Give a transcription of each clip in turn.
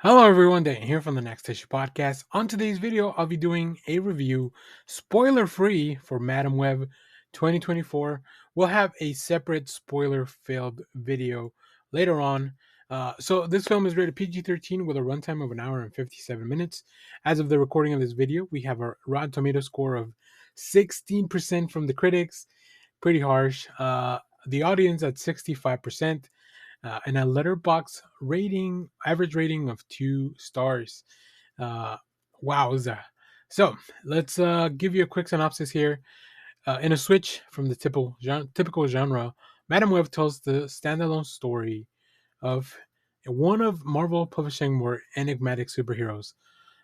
Hello everyone, Dan here from the Next Issue Podcast. On today's video, I'll be doing a review, spoiler-free, for Madam Web 2024. We'll have a separate spoiler-filled video later on. So this film is rated PG-13 with a runtime of an hour and 57 minutes. As of the recording of this video, we have a Rotten Tomato score of 16% from the critics. Pretty harsh. The audience at 65%. And a letterbox rating, average rating of 2 stars. Uh, wowza. So let's give you a quick synopsis here. In a switch from the typical genre, Madam Web tells the standalone story of one of Marvel Publishing more enigmatic superheroes.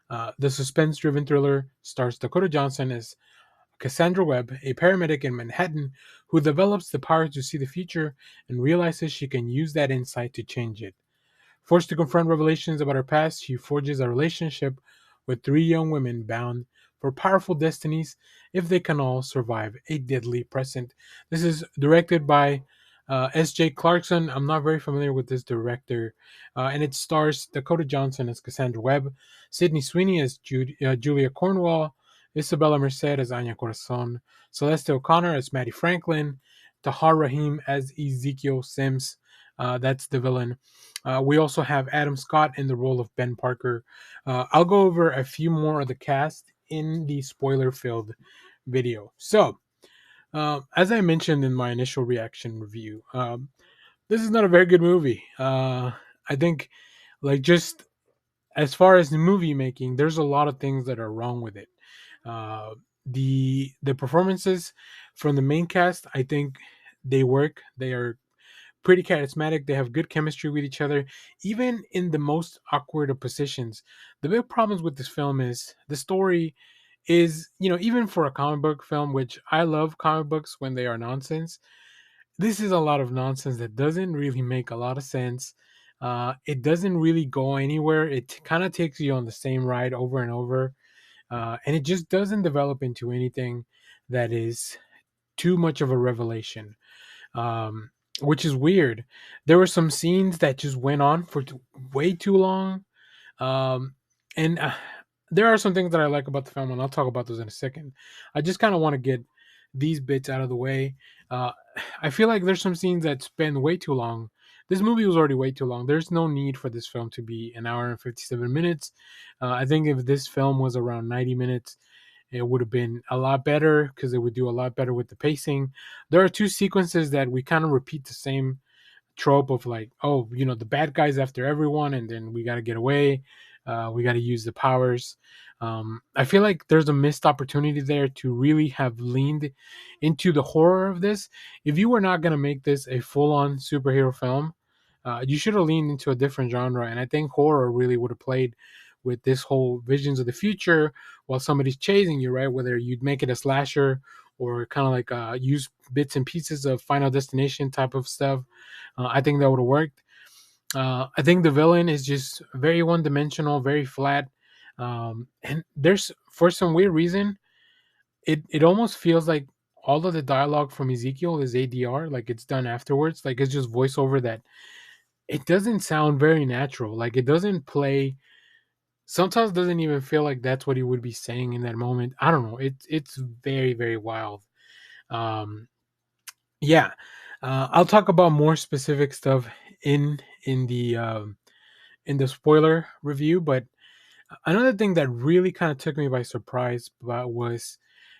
The suspense-driven thriller stars Dakota Johnson as Cassandra Webb, a paramedic in Manhattan who develops the power to see the future and realizes she can use that insight to change it. Forced to confront revelations about her past, she forges a relationship with three young women bound for powerful destinies if they can all survive a deadly present. This is directed by S.J. Clarkson. I'm not very familiar with this director. And it stars Dakota Johnson as Cassandra Webb, Sydney Sweeney as Julia Cornwall, Isabella Merced as Anya Corazon, Celeste O'Connor as Maddie Franklin, Tahar Rahim as Ezekiel Sims. That's the villain. We also have Adam Scott in the role of Ben Parker. I'll go over a few more of the cast in the spoiler-filled video. So, as I mentioned in my initial reaction review, this is not a very good movie. I think, just as far as the movie making, there's a lot of things that are wrong with it. Uh, the performances from the main cast, I think they work. They are pretty charismatic. They have good chemistry with each other, even in the most awkward of positions. The big problems with this film is the story is, even for a comic book film, which I love comic books when they are nonsense, this is a lot of nonsense that doesn't really make a lot of sense. It doesn't really go anywhere. It kind of takes you on the same ride over and over. And it just doesn't develop into anything that is too much of a revelation, um, which is weird. There were some scenes that just went on for way too long, and there are some things that I like about the film, and I'll talk about those in a second. I just kind of want to get these bits out of the way. Uh, I feel like there's some scenes that spend way too long. This movie was already way too long. There's no need for this film to be an hour and 57 minutes. I think if this film was around 90 minutes, it would have been a lot better because it would do a lot better with the pacing. There are two sequences that we kind of repeat the same trope of, like, oh, the bad guys after everyone, and then we got to get away. We got to use the powers. I feel like there's a missed opportunity there to really have leaned into the horror of this. If you were not going to make this a full-on superhero film, you should have leaned into a different genre, and I think horror really would have played with this whole visions of the future while somebody's chasing you, right? Whether you'd make it a slasher or kind of like use bits and pieces of Final Destination type of stuff. I think that would have worked. I think the villain is just very one dimensional, very flat. And there's, for some weird reason, it almost feels like all of the dialogue from Ezekiel is ADR, like it's done afterwards. Like it's just voiceover that it doesn't sound very natural. Like it doesn't play. Sometimes doesn't even feel like that's what he would be saying in that moment. I don't know. It's very, very wild. Um, yeah, I'll talk about more specific stuff in in the um, in the spoiler review. But another thing that really kind of took me by surprise was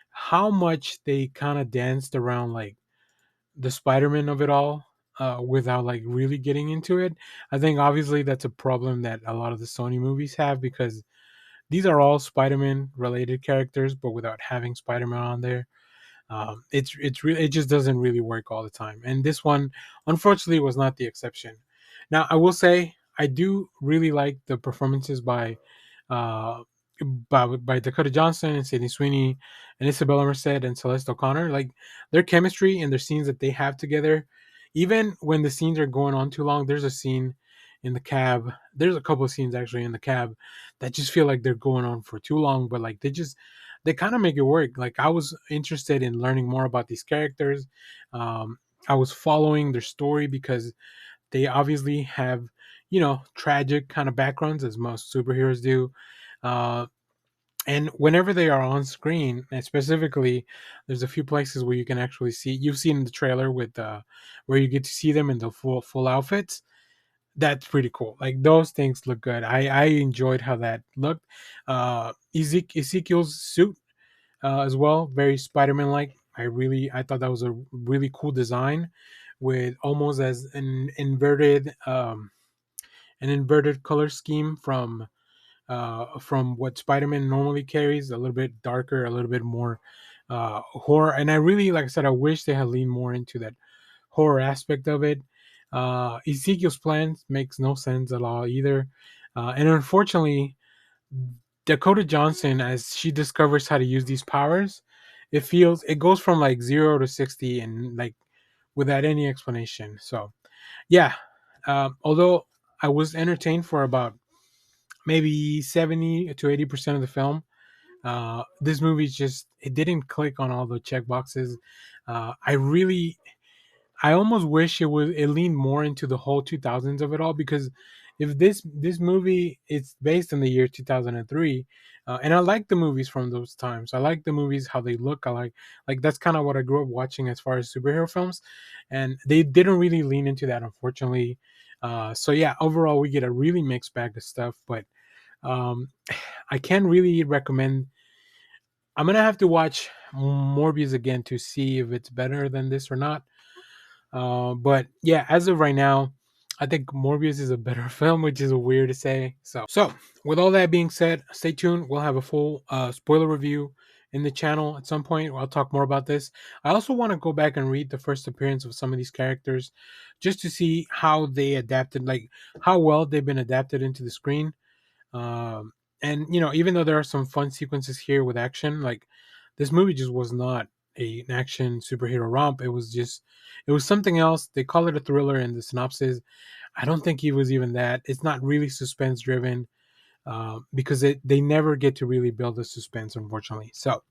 how much they kind of danced around, like, the Spider-Man of it all, without, like, really getting into it. I think obviously that's a problem that a lot of the Sony movies have, because these are all Spider-Man related characters, but without having Spider-Man on there. It's really, it just doesn't really work all the time, and this one unfortunately was not the exception. Now I will say I do really like the performances uh by Dakota Johnson and Sydney Sweeney and Isabella Merced and Celeste O'Connor. Like, their chemistry and their scenes that they have together, even when the scenes are going on too long. There's a scene in the cab. There's a couple of scenes actually in the cab that just feel like they're going on for too long, but like they kind of make it work. Like, I was interested in learning more about these characters. Um, I was following their story because they obviously have, tragic kind of backgrounds as most superheroes do. Uh, and whenever they are on screen, and specifically, there's a few places where you can actually see. You've seen the trailer with where you get to see them in the full outfits. That's pretty cool. Like those things look good. I enjoyed how that looked. Ezekiel's suit as well, very Spider-Man like. I thought that was a really cool design, with almost as an inverted color scheme from what Spider-Man normally carries, a little bit darker, a little bit more horror. And I really, like I said, I wish they had leaned more into that horror aspect of it. Ezekiel's plan makes no sense at all either. And unfortunately, Dakota Johnson, as she discovers how to use these powers, it goes from like 0 to 60 and like without any explanation. So yeah, although I was entertained for about maybe 70 to 80% of the film, this movie just it didn't click on all the check boxes. I almost wish it leaned more into the whole 2000s of it all, because if this movie it's based in the year 2003, and I like the movies from those times. I like the movies how they look. I like that's kind of what I grew up watching as far as superhero films, and they didn't really lean into that, unfortunately. So yeah, overall we get a really mixed bag of stuff, but um, I can't really recommend. I'm gonna have to watch Morbius again to see if it's better than this or not. But yeah, as of right now, I think Morbius is a better film, which is weird to say. So with all that being said, stay tuned. We'll have a full spoiler review in the channel at some point. I'll talk more about this. I also want to go back and read the first appearance of some of these characters, just to see how they adapted, like how well they've been adapted into the screen. Um, and even though there are some fun sequences here with action, like this movie just was not an action superhero romp. It was something else. They call it a thriller in the synopsis. I don't think it was even that. It's not really suspense driven, because they never get to really build the suspense, unfortunately. So,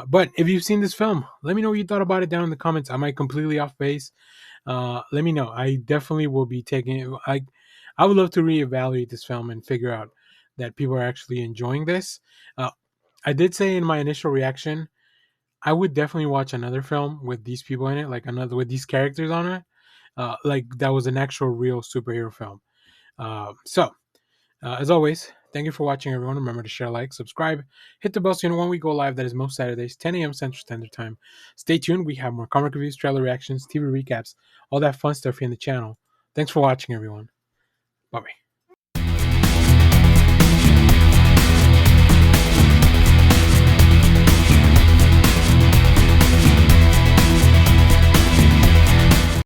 but if you've seen this film, let me know what you thought about it down in the comments. I might completely off base. Let me know. I definitely will be taking it. I would love to reevaluate this film and figure out that people are actually enjoying this. Uh, I did say in my initial reaction, I would definitely watch another film with these people in it, like another with these characters on it, like that was an actual real superhero film. As always, thank you for watching, everyone. Remember to share, like, subscribe, hit the bell so you know when we go live. That is most Saturdays, 10 a.m. Central Standard Time. Stay tuned. We have more comic reviews, trailer reactions, TV recaps, all that fun stuff here in the channel. Thanks for watching, everyone. Bye bye.